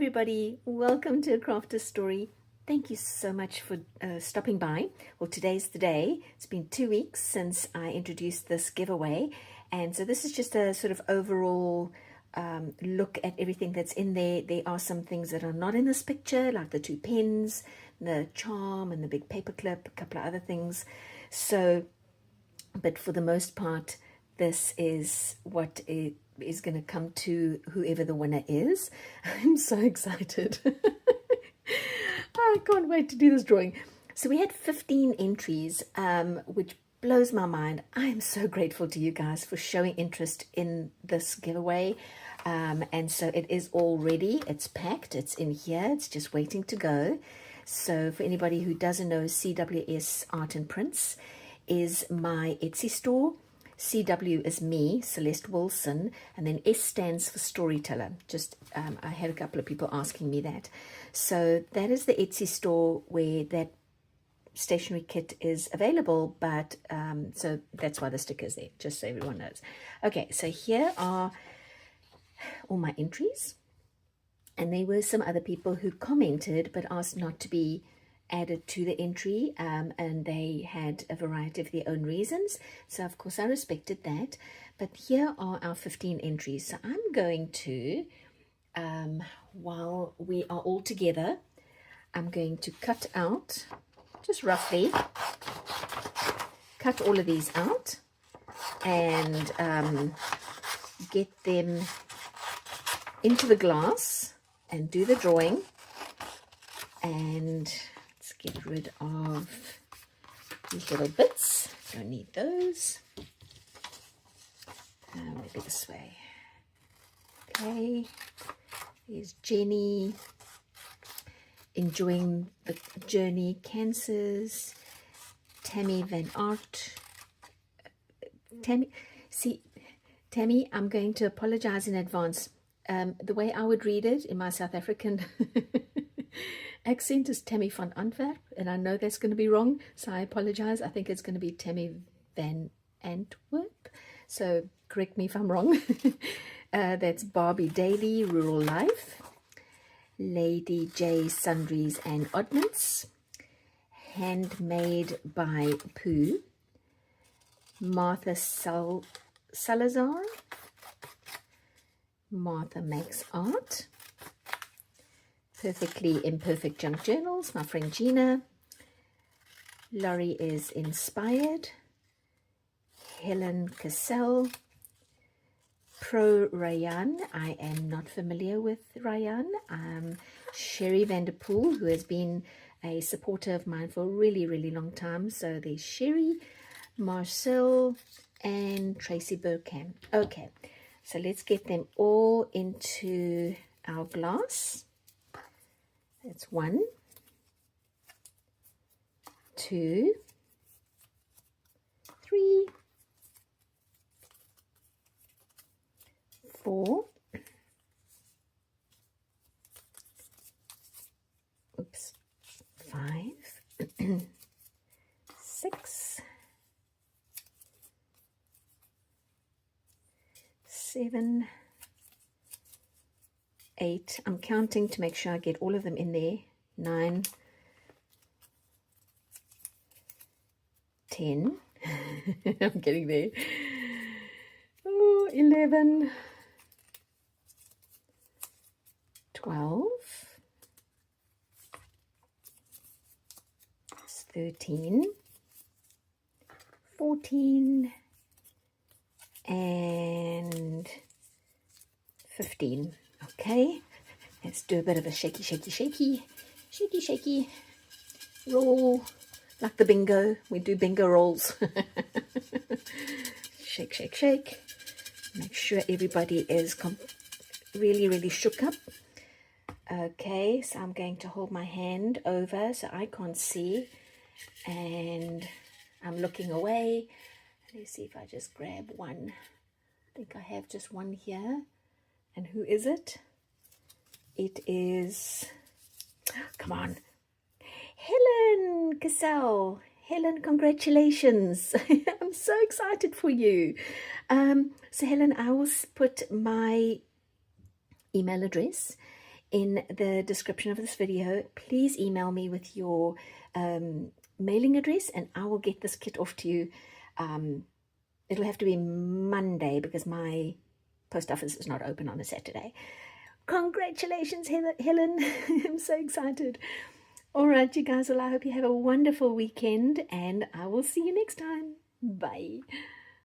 everybody, welcome to A Crafter's Story. Thank you so much for stopping by. Well, today's the day. It's been 2 weeks since I introduced this giveaway, and so this is just a sort of overall look at everything that's in there. There are some things that are not in this picture, like the 2 pens, the charm and the big paper clip, a couple of other things. So, but for the most part, this is what it is going to come to whoever the winner is. I'm so excited. I can't wait to do this drawing. So we had 15 entries, which blows my mind. I am so grateful to you guys for showing interest in this giveaway. And so it is all ready. It's packed. It's in here. It's just waiting to go. So for anybody who doesn't know, CWS Art and Prints is my Etsy store. CW is me, Celeste Wilson, and then S stands for storyteller. Just I had a couple of people asking me that. So that is the Etsy store where that stationery kit is available, but so that's why the sticker is there, just so everyone knows. Okay, so here are all my entries, and there were some other people who commented but asked not to be added to the entry, and they had a variety of their own reasons, so of course I respected that. But here are our 15 entries. So I'm going to, while we are all together, I'm going to cut out, just roughly cut all of these out and get them into the glass and do the drawing. And get rid of these little bits. Don't need those. Maybe this way. Okay. Here's Jenny enjoying the journey. Cancers. Tammy Van Art. Tammy, I'm going to apologize in advance. The way I would read it in my South African accent is Tammy van Antwerp, and I know that's going to be wrong, so I apologize. I think it's going to be Tammy van Antwerp, so correct me if I'm wrong. That's Barbie Daily, Rural Life. Lady J, Sundries and Oddments. Handmade by Pooh. Martha Salazar. Martha Makes Art. Perfectly Imperfect Junk Journals, my friend Gina. Laurie is Inspired. Helen Cassell. Pro Ryan, I am not familiar with Ryan. Sherry Vanderpool, who has been a supporter of mine for a really, really long time. So there's Sherry, Marcel, and Tracy Burkham. Okay, so let's get them all into our glass. That's 1, 2, 3, 4, oops, 5, 6, 7, 8. I'm counting to make sure I get all of them in there. 9, 10. I'm getting there. Oh, 11, 12, 13, 14, and 15. Okay, let's do a bit of a shaky roll, like the bingo. We do bingo rolls. Shake. Make sure everybody is really shook up. Okay, so I'm going to hold my hand over so I can't see, and I'm looking away. Let's see if I just grab one. I think I have just one here. And who is it? It is, come on, Helen Cassell. Helen, congratulations. I'm so excited for you. So Helen, I will put my email address in the description of this video. Please email me with your mailing address and I will get this kit off to you. It'll have to be Monday because my post office is not open on a Saturday. Congratulations, Helen. I'm so excited. All right, you guys. Well, I hope you have a wonderful weekend and I will see you next time. Bye.